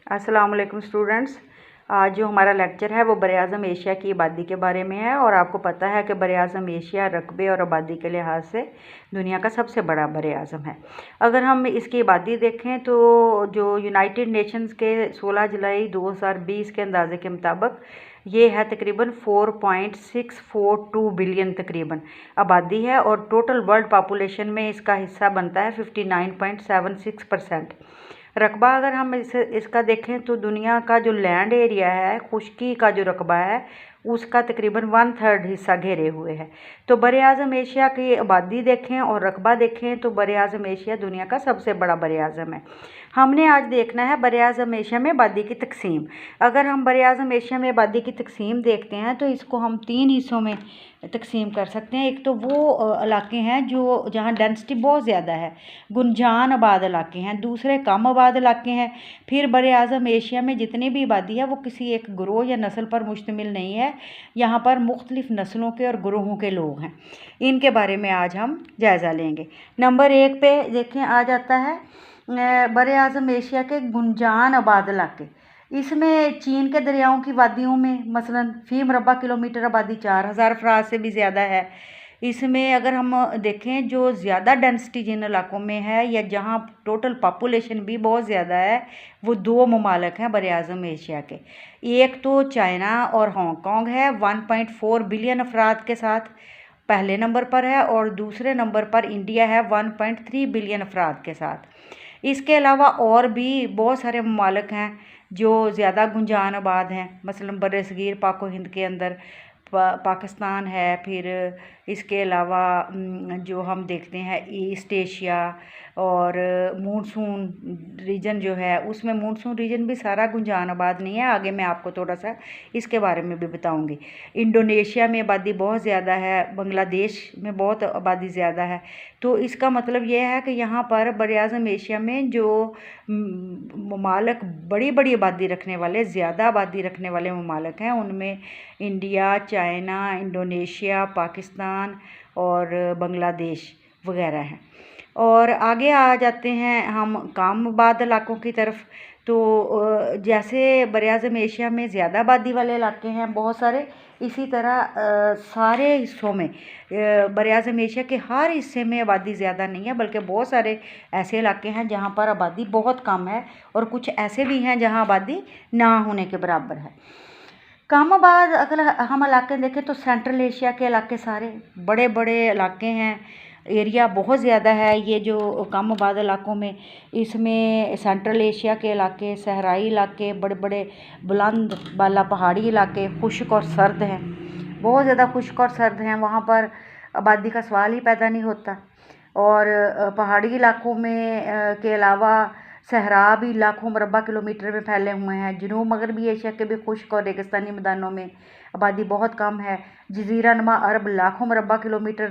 अस्सलाम वालेकुम स्टूडेंट्स। आज जो हमारा लेक्चर है वो बरआज़म एशिया की आबादी के बारे में है और आपको पता है कि बरआज़म एशिया रकबे और आबादी के लिहाज से दुनिया का सबसे बड़ा बरआज़म है। अगर हम इसकी आबादी देखें तो जो यूनाइटेड नेशंस के 16 जुलाई 2020 के अंदाजे के मुताबिक ये है तकरीबन 4.642 बिलियन तकरीबन आबादी है और टोटल वर्ल्ड पॉपुलेशन में इसका हिस्सा बनता है 59.76%। रकबा अगर हम इसका देखें तो दुनिया का जो लैंड एरिया है, खुश्की का जो रकबा है, उसका तकरीबन 1/3 हिस्सा घेरे हुए है। तो बरआज़म एशिया की आबादी देखें और रकबा देखें तो बरआज़म एशिया दुनिया का सबसे बड़ा बरआज़म है। हमने आज देखना है बरआज़म एशिया में आबादी की तकसीम। अगर हम बरआज़म एशिया में आबादी की तकसीम देखते हैं तो इसको हम 3 हिस्सों में तकसीम कर सकते हैं। एक तो वो इलाके हैं जो जहाँ डेंसिटी बहुत ज़्यादा है, गुंजान आबाद इलाके हैं। दूसरे कम आबाद इलाके हैं। फिर बरआज़म एशिया में जितनी भी आबादी है वो किसी एक ग्रोह या नस्ल पर मुश्तमिल नहीं है। यहाँ पर मुख्तलिफ़ नस्लों के और ग्रोहों के लोग हैं। इनके बारे में आज हम जायज़ा लेंगे। नंबर 1 पे देखें आ जाता है बरआज़म एशिया के गुंजान आबाद इलाके। इसमें चीन के दरियाओं की वादियों में मसलन फ़ी मरबा किलोमीटर आबादी 4000 अफराद से भी ज़्यादा है। इसमें अगर हम देखें जो ज़्यादा डेंसिटी जिन इलाकों में है या जहाँ टोटल पॉपुलेशन भी बहुत ज़्यादा है, वो 2 ममालिक हैं बरआज़म एशिया के। एक तो चाइना और हांगकांग है 1.4 बिलियन अफराद के साथ पहले नंबर पर है और दूसरे नंबर पर इंडिया है 1.3 बिलियन अफराद के साथ। इसके अलावा और भी बहुत सारे ममालिक हैं जो ज़्यादा गुंजान आबाद हैं, मसलन बरसगीर पाको हिंद के अंदर पाकिस्तान है। फिर इसके अलावा जो हम देखते हैं ईस्ट एशिया और मानसून रीजन जो है, उसमें मानसून रीजन भी सारा गुंजान आबाद नहीं है। आगे मैं आपको थोड़ा सा इसके बारे में भी बताऊंगी। इंडोनेशिया में आबादी बहुत ज़्यादा है, बांग्लादेश में बहुत आबादी ज़्यादा है। तो इसका मतलब यह है कि यहाँ पर बरआज़म एशिया में जो ममालिक बड़ी बड़ी आबादी रखने वाले, ज़्यादा आबादी रखने वाले ममालिक हैं, उनमें इंडिया, चाइना, इंडोनेशिया, पाकिस्तान और बांग्लादेश वगैरह हैं। और आगे आ जाते हैं हम कम आबाद इलाकों की तरफ। तो जैसे बरआज़म एशिया में ज़्यादा आबादी वाले इलाके हैं बहुत सारे, इसी तरह सारे हिस्सों में बरआज़म एशिया के हर हिस्से में आबादी ज़्यादा नहीं है, बल्कि बहुत सारे ऐसे इलाके हैं जहाँ पर आबादी बहुत कम है और कुछ ऐसे भी हैं जहाँ आबादी ना होने के बराबर है। कम आबाद अगर हम इलाके देखें तो सेंट्रल एशिया के इलाके सारे बड़े बड़े इलाके हैं, एरिया बहुत ज़्यादा है। ये जो कम आबाद इलाकों में, इसमें सेंट्रल एशिया के इलाके, सहराई इलाके, बड़े बड़े बुलंद बाला पहाड़ी इलाके खुश्क और सर्द हैं, बहुत ज़्यादा खुश्क और सर्द हैं। वहाँ पर आबादी का सवाल ही पैदा नहीं होता। और पहाड़ी इलाकों में के अलावा सहरा भी लाखों मरबा किलोमीटर में फैले हुए हैं। जनूब मगरबी एशिया के भी खुश्क और रेगिस्तानी मैदानों में आबादी बहुत कम है। जजीरा नुमा अरब लाखों मरबा किलोमीटर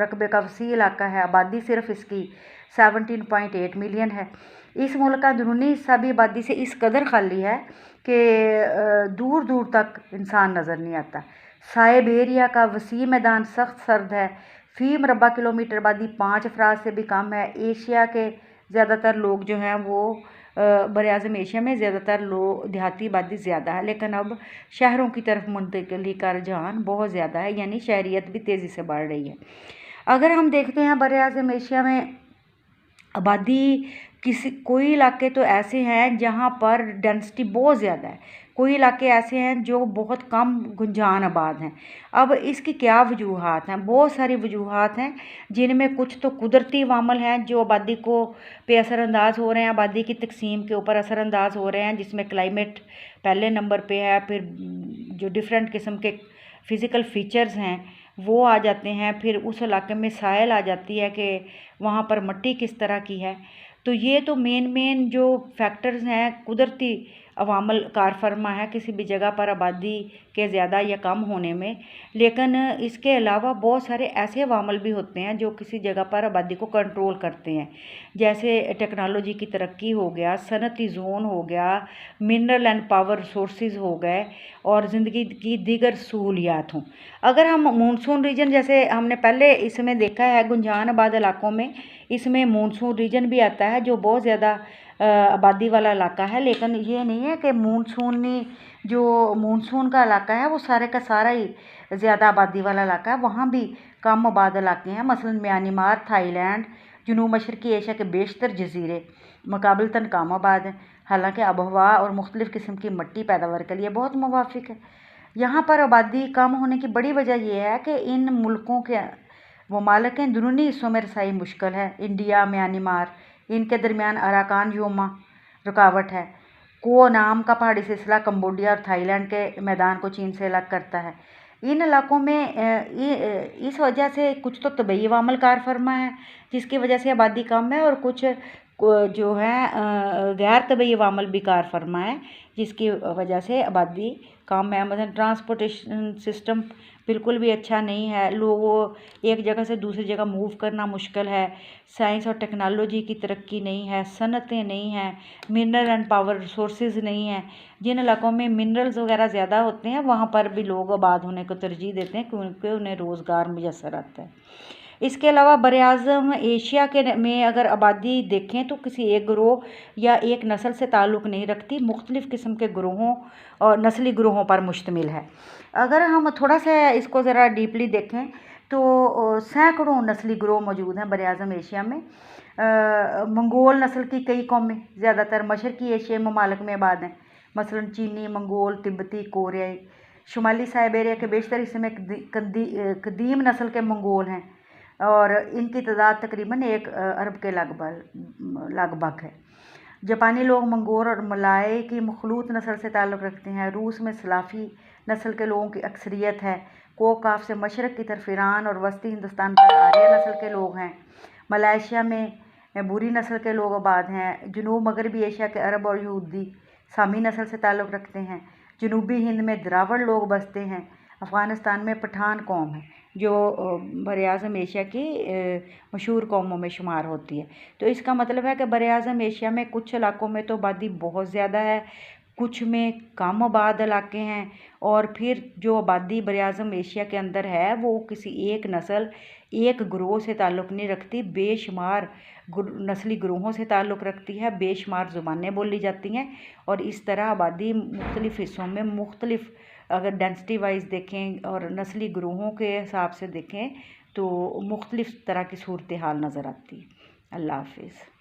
रकबे का वसी इलाका है। आबादी सिर्फ इसकी 17.8 मिलियन है। इस मुल्क का अंदरूनी हिस्सा भी आबादी से इस कदर खाली है कि दूर दूर तक इंसान नज़र नहीं आता। साइबेरिया का वसी मैदान सख्त सर्द है। फ़ी मरबा किलोमीटर आबादी 5 अफराद से भी कम है। एशिया के ज़्यादातर लोग जो हैं वो बरआज़म एशिया में ज़्यादातर लोग देहाती आबादी ज़्यादा है, लेकिन अब शहरों की तरफ मुंतकिली का रुझान बहुत ज़्यादा है, यानी शहरियत भी तेज़ी से बढ़ रही है। अगर हम देखते हैं बरआज़म एशिया में आबादी कोई इलाके तो ऐसे हैं जहाँ पर डेंसिटी बहुत ज़्यादा है, कोई इलाके ऐसे हैं जो बहुत कम गुंजान आबाद हैं। अब इसकी क्या वजूहात हैं? बहुत सारी वजूहात हैं, जिनमें कुछ तो कुदरती अवामल हैं जो आबादी को पे असरअंदाज हो रहे हैं, आबादी की तकसीम के ऊपर असरअंदाज हो रहे हैं, जिसमें क्लाइमेट पहले नंबर पे है। फिर जो डिफरेंट किस्म के फ़िज़िकल फ़ीचर्स हैं वो आ जाते हैं। फिर उस इलाके में साइल आ जाती है कि वहाँ पर मिट्टी किस तरह की है। तो ये तो मेन जो फैक्टर्स हैं, कुदरती अवामल कार फरमा है किसी भी जगह पर आबादी के ज़्यादा या कम होने में। लेकिन इसके अलावा बहुत सारे ऐसे अवामल भी होते हैं जो किसी जगह पर आबादी को कंट्रोल करते हैं, जैसे टेक्नोलॉजी की तरक्की हो गया, सनती जोन हो गया, मिनरल एंड पावर रिसोर्सेज हो गए और ज़िंदगी की दीगर सहूलियात हों। अगर हम मानसून रीजन, जैसे हमने पहले इसमें देखा है गुंजान आबाद इलाकों में, इसमें मानसून रीजन भी आता है जो बहुत ज़्यादा आबादी वाला इलाका है, लेकिन ये नहीं है कि मानसून का इलाका है वो सारे का सारा ही ज़्यादा आबादी वाला इलाका है। वहाँ भी कम आबाद इलाके हैं, मसलन म्यांमार, थाईलैंड, जनूब मशरक़ी एशिया के बेशतर जजीरे मुकाबलतन कम आबाद हैं। हालांकि आबहवा और मुख्तलिफ़ किस्म की मिट्टी पैदावार के लिए बहुत मुवाफिक है। यहाँ पर आबादी कम होने की बड़ी वजह यह है कि इन मुल्कों के ममालिक के अंदरूनी हिस्सों में रसाई मुश्किल है। इंडिया, म्यांमार, इनके दरमियान अराकान योमा रुकावट है। को नाम का पहाड़ी सिलसिला कंबोडिया और थाईलैंड के मैदान को चीन से अलग करता है। इन इलाकों में इस वजह से कुछ तो तबई अवामल कार फरमा है जिसकी वजह से आबादी कम है, और कुछ जो है गैर तबई अवामल भी कार फरमा है जिसकी वजह से आबादी कम है। मतलब ट्रांसपोर्टेशन सिस्टम बिल्कुल भी अच्छा नहीं है, लोगों एक जगह से दूसरी जगह मूव करना मुश्किल है। साइंस और टेक्नोलॉजी की तरक्की नहीं है, सनतें नहीं हैं, मिनरल एंड पावर रिसोर्सेज नहीं हैं। जिन इलाकों में मिनरल्स वगैरह ज़्यादा होते हैं वहाँ पर भी लोग आबाद होने को तरजीह देते हैं क्योंकि उन्हें रोज़गार मुयसर आता है। इसके अलावा बरआज़म एशिया में अगर आबादी देखें तो किसी एक ग्रोह या एक नस्ल से ताल्लुक़ नहीं रखती, मुख्तलिफ़ किस्म के ग्रोहों और नस्ली ग्रोहों पर मुश्तमिल है। अगर हम थोड़ा सा इसको ज़रा डीपली देखें तो सैकड़ों नस्ली ग्रोह मौजूद हैं बरआज़म एशिया में। मंगोल नस्ल की कई कौमें ज़्यादातर मशरक़ी एशियाई ममालिक में आबाद हैं, मसलन चीनी, मंगोल, तिब्बती, कोरियाई। शुमाली साइबेरिया के बेशतर हिस्से में कदीम नस्ल के मंगोल हैं और इनकी तादाद तकरीबन 1 अरब के लगभग है। जापानी लोग मंगोल और मलाय की मखलूत नस्ल से ताल्लुक़ रखते हैं। रूस में सलाफ़ी नस्ल के लोगों की अक्सरियत है। कोकाफ से मशरक़ की तरफ ईरान और वस्ती हिंदुस्तान पर आर्य नस्ल के लोग हैं। मलेशिया में बुरी नस्ल के लोग आबाद हैं। जनूब मगरबी एशिया के अरब और यहूदी सामी नस्ल से ताल्लुक़ रखते हैं। जनूबी हिंद में द्रावड़ लोग बसते हैं। अफ़गानिस्तान में पठान कौम है जो बरआज़म एशिया की मशहूर कौमों में शुमार होती है। तो इसका मतलब है कि बरआज़म एशिया में कुछ इलाकों में तो आबादी बहुत ज़्यादा है, कुछ में कम आबाद इलाके हैं, और फिर जो आबादी बरआज़म एशिया के अंदर है वो किसी एक नस्ल, एक ग्रोह से ताल्लुक़ नहीं रखती, बेशुमार नस्ली ग्रोहों से ताल्लुक़ रखती है, बेशुमार ज़ुबानें बोली जाती हैं। और इस तरह आबादी मुख्तलिफ़ हिस्सों में मुख्तलिफ़, अगर डेंसिटी वाइज देखें और नस्ली ग्रोहों के हिसाब से देखें तो मुख्तलिफ़ तरह की सूरत हाल नज़र आती है। अल्लाह हाफिज़।